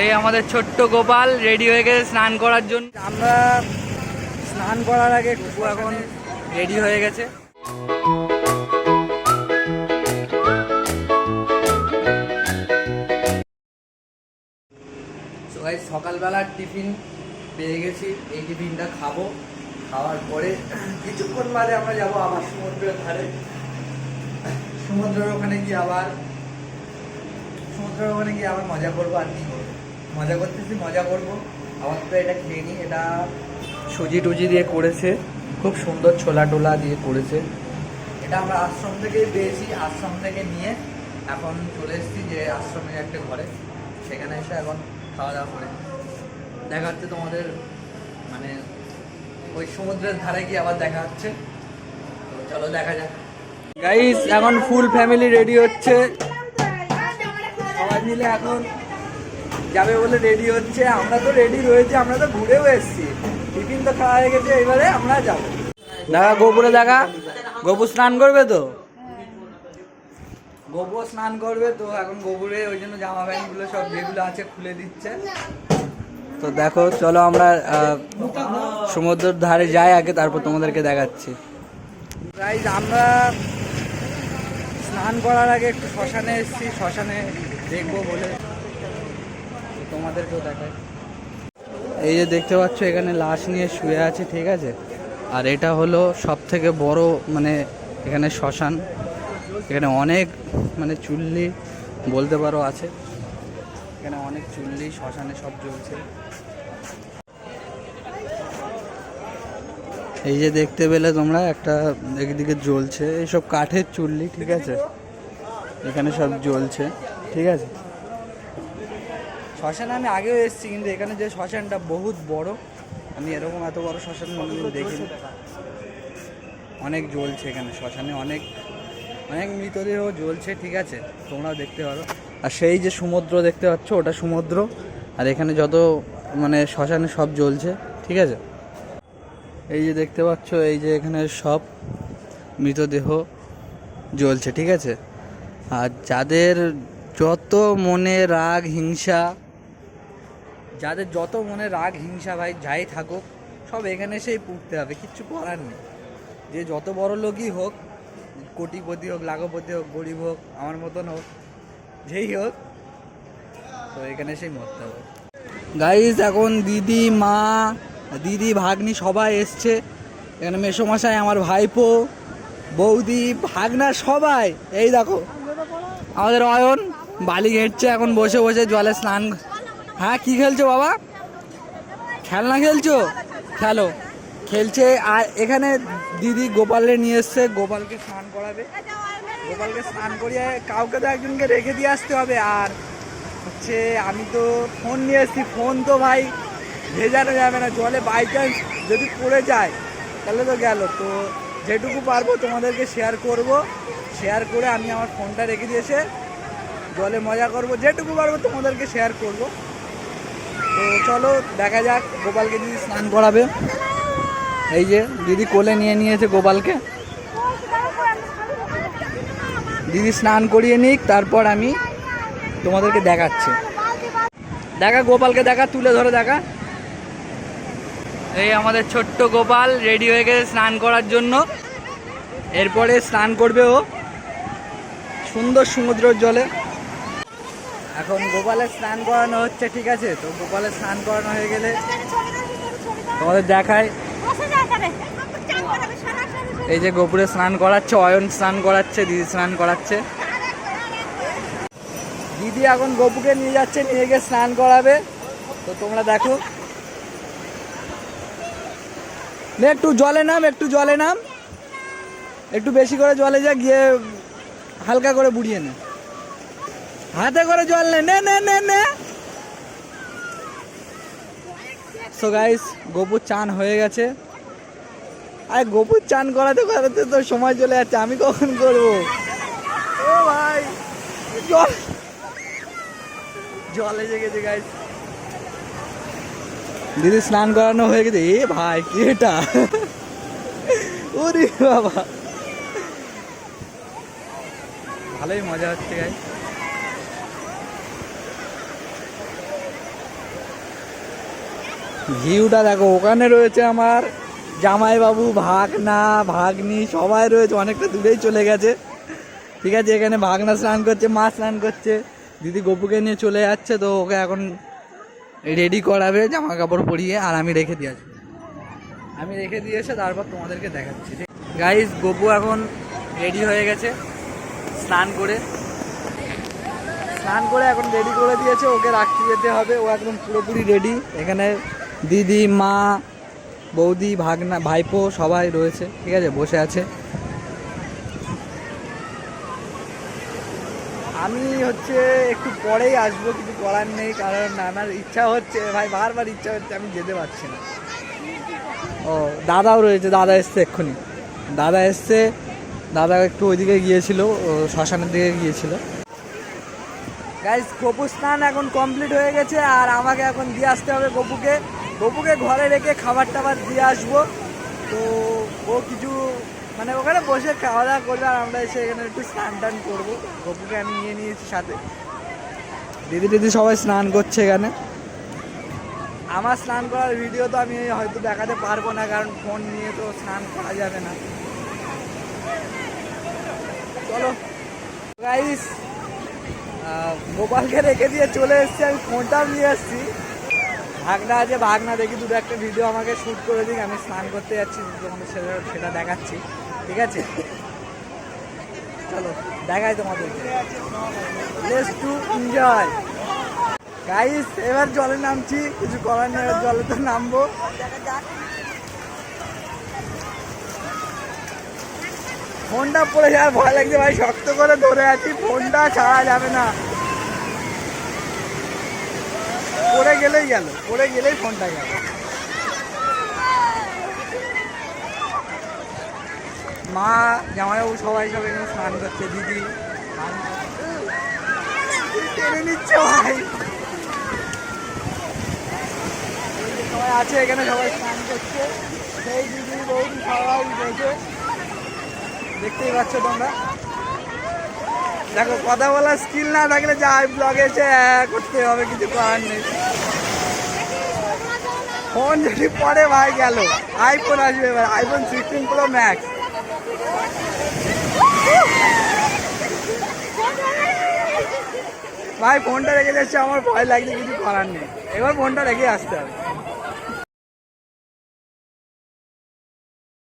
এই আমাদের ছোট্ট গোপাল রেডি হয়ে গেছে স্নান করার জন্য। আমরা স্নান করার আগে কুকু এখন রেডি হয়ে গেছে। সকালবেলার টিফিন পেয়ে গেছি, এই টিফিনটা খাবো। খাওয়ার পরে কিছুক্ষণ বাদে আমরা যাবো আবার সমুদ্রের ধারে। সমুদ্রের ওখানে গিয়ে আবার মজা করবো। আর কি করবো, মজা করতেছি, মজা করবো। আবার তো এটা খেয়ে নিই। এটা সুজি টুজি দিয়ে করেছে, খুব সুন্দর ছোলা টোলা দিয়ে করেছে। এটা আমরা আশ্রম থেকে পেয়েছি, আশ্রম থেকে নিয়ে এখন চলে এসেছি যে আশ্রমের একটা ঘরে, সেখানে এসে এখন খাওয়া দাওয়া করে দেখা হচ্ছে তোমাদের, মানে ওই সমুদ্রের ধারে গিয়ে আবার দেখা হচ্ছে। তো চলো দেখা যাক। গাইস এখন ফুল ফ্যামিলি রেডি হচ্ছে, সবাই মিলে এখন যাবে বলে রেডি হচ্ছে। আমরা তো রেডি রয়েছি, আমরা তো ঘুরেও এসেছি, টিফিন তো খাওয়া হয়ে গেছে, এবারে আমরা যাবো। দেখা গোপুরে, দেখা গোপু স্নান করবে তো, গোপু স্নান করবে তো এখন গোপুরে ওই জন্য জামা প্যান্ট গুলো সব যেগুলো আছে খুলে দিচ্ছে। তো দেখো চলো আমরা সমুদ্রের ধারে যাই আগে, তারপর তোমাদেরকে দেখাচ্ছি। গাইস আমরা স্নান করার আগে একটু শ্মশানে এসেছি, শ্মশানে দেখবো বলে তোমাদেরকেও দেখাই। এই যে দেখতে পাচ্ছ এখানে লাশ নিয়ে শুয়ে আছে, ঠিক আছে। আর এটা হলো সব থেকে বড়, মানে এখানে শ্মশান। এখানে অনেক মানে চুল্লি বলতে পারো আছে, এখানে অনেক চুল্লি শ্মশানে সব জ্বলছে। এই যে দেখতে পেলে তোমরা একটা একদিকে জ্বলছে, এইসব কাঠের চুল্লি, ঠিক আছে। এখানে সব জ্বলছে, ঠিক আছে। শ্মশানে আমি আগেও এসেছি, কিন্তু এখানে যে শ্মশানটা বহুত বড়, আমি এরকম এত বড় শ্মশান কোনোদিন দেখিনি। অনেক জ্বলছে এখানে শ্মশানে, অনেক অনেক মৃতদেহ জ্বলছে, ঠিক আছে, তোমরাও দেখতে পারো। আর সেই যে সমুদ্র দেখতে পাচ্ছ, ওটা সমুদ্র। আর এখানে যত মানে শ্মশানে সব জ্বলছে, ঠিক আছে। এই যে দেখতে পাচ্ছ, এই যে এখানে সব মৃতদেহ জ্বলছে, ঠিক আছে। আর যাদের যত মনে রাগ হিংসা, যাদের যত মনে রাগ হিংসা ভাই যাই থাকুক, সব এখানে সেই পুড়তে হবে, কিচ্ছু করার নেই। যে যত বড় লোকই হোক, কোটিপতি হোক, লাখপতি হোক, গরিব হোক, আমার মতন হোক, যেই হোক, তো এখানে সেই মরতে হবে। গাইস এখন দিদি, মা, দিদি, ভাগ্নি সবাই এসছে এখানে। মেসোমশাই, আমার ভাইপো, বৌদি, ভাগনা সবাই। এই দেখো আমাদের অয়ন বালি ঘেঁটছে এখন বসে বসে জলে স্নান। হ্যাঁ কি খেলছো বাবা? খেলনা খেলছো? খেলো, খেলছে। আর এখানে দিদি গোপালে নিয়ে এসছে, গোপালকে স্নান করাবে। গোপালকে স্নান করিয়ে কাউকে তো একজনকে রেখে দিয়ে আসতে হবে। আর হচ্ছে আমি তো ফোন নিয়ে এসেছি, ফোন তো ভাই ভেজানো যাবে না, জলে বাই চান্স যদি পড়ে যায় তাহলে তো গেল। তো যেটুকু পারবো তোমাদেরকে শেয়ার করব, শেয়ার করে আমি আমার ফোনটা রেখে দিয়েছে জলে মজা করব, যেটুকু পারবো তোমাদেরকে শেয়ার করব। তো চলো দেখা যাক, গোপালকে দিদি স্নান করাবে। এই যে দিদি কোলে নিয়ে নিয়েছে গোপালকে, দিদি স্নান করিয়ে নিক, তারপর আমি তোমাদেরকে দেখাচ্ছি। দেখা গোপালকে, দেখা তুলে ধরে দেখা। এই আমাদের ছোট্ট গোপাল রেডি হয়ে গেছে স্নান করার জন্য। এরপরে স্নান করবে ও সুন্দর সমুদ্রের জলে। এখন গোপালের স্নান করানো হচ্ছে, ঠিক আছে। তো গোপালের স্নান করানো হয়ে গেলে তোমাদের দেখায়। এই যে গোপুরে স্নান করাচ্ছে, অয়ন স্নান করাচ্ছে, দিদি স্নান করাচ্ছে। দিদি এখন গোপুকে নিয়ে যাচ্ছে, নিয়ে গিয়ে স্নান করাবে। তো তোমরা দেখো, একটু জলে নাম, একটু জলে নাম, একটু বেশি করে জলে যা, গিয়ে হালকা করে বুড়িয়ে নে, হাতে করে জল নে নে নে নে। সো গাইস গোপুর চান হয়ে গেছে। আর গোপুর চান করাতে করাতে তো সময় চলে যাচ্ছে, আমি কখন করবো? ও ভাই জল, জল এসে গেছে গাইস। দিদি স্নান করানো হয়ে গেছে। এ ভাই কি এটা? ওরে বাবা, ভালোই মজা হচ্ছে গাইস। ভিউটা দেখো, ওখানে রয়েছে আমার জামাইবাবু, ভাগনা, ভাগ্নি সবাই রয়েছে, অনেকটা দূরেই চলে গেছে। ঠিক আছে, এখানে ভাগনা স্নান করছে, মা স্নান করছে, দিদি গপুকে নিয়ে চলে যাচ্ছে, তো ওকে এখন রেডি করাবে জামা কাপড় পরিয়ে, আর আমি রেখে দিয়ে আসবো। আমি রেখে দিয়ে এসে তারপর তোমাদেরকে দেখাচ্ছি। গাইস, গপু এখন রেডি হয়ে গেছে স্নান করে এখন রেডি করে দিয়েছে, ওকে রাখতে যেতে হবে। ও একদম পুরোপুরি রেডি। এখানে দিদি, মা, বৌদি, ভাগনা, ভাইপো সবাই রয়েছে, ঠিক আছে, বসে আছে। আমি হচ্ছে একটু পরেই আসবো, কিছু করার নেই, কারণ নানার ইচ্ছা হচ্ছে ভাই, বারবার ইচ্ছা হচ্ছে, আমি যেতে পারছি না। ও দাদাও রয়েছে, দাদা এসছে এক্ষুনি, দাদা একটু ওইদিকে গিয়েছিল, শ্মশানের দিকে গিয়েছিল। গাইস, গপু স্নান এখন কমপ্লিট হয়ে গেছে, আর আমাকে এখন দিয়ে আসতে হবে গপুকে ঘরে রেখে খাবার টাবার দিয়ে আসবো। তো ও কিছু মানে ওখানে বসে খাওয়া দাওয়া করবে, আর আমরা এসে এখানে একটু স্নান টান করবো। গপুকে আমি নিয়ে নিয়েছি সাথে, দিদি সবাই স্নান করছে এখানে। আমার স্নান করার ভিডিও তো আমি হয়তো দেখাতে পারবো না, কারণ ফোন নিয়ে তো স্নান করা যাবে না। চলো গাইস, গোপালকে রেখে দিয়ে চলে এসেছি, আমি ফোনটাও নিয়ে এসেছি। ভাগনা আছে, ভাগনা দেখি দুটো একটা ভিডিও আমাকে শ্যুট করে দিক, আমি স্নান করতে যাচ্ছি, তোমাদের সেটা দেখাচ্ছি, ঠিক আছে? চলো দেখাই তোমাদেরকে, লেটস টু এনজয়। গাইস, এবার জলে নামছি, কিছু করার নেই, জলে তো নামবো। ফোনটা পড়ে যাওয়ার ভয় লাগছে ভাই, শক্ত করে ধরে আছি, ফোনটা ছাড়া যাবে না। পড়ে গেলেই ফোনটা গেল। মা, জামাইবাবু সবাই এখানে স্নান করছে, দিদি টেনে নিচ্ছে ভাই, সবাই আছে এখানে, সবাই স্নান করছে, সেই দিদি বৌদি সবাই রয়েছে, দেখতেই পাচ্ছ তোমরা। দেখো, কথা বলার স্কিল না থাকলে যা ব্লগে এসে করতে হবে, কিছু করার নেই। ফোন যদি পরে ভাই গেল, আইফোন আসবে এবার, আইফোন 16 Pro Max। ভাই ফোনটা রেখে যাচ্ছে, আমার ভয় লাগছে, কিছু করার নেই, এবার ফোনটা রেখে আসতে হবে।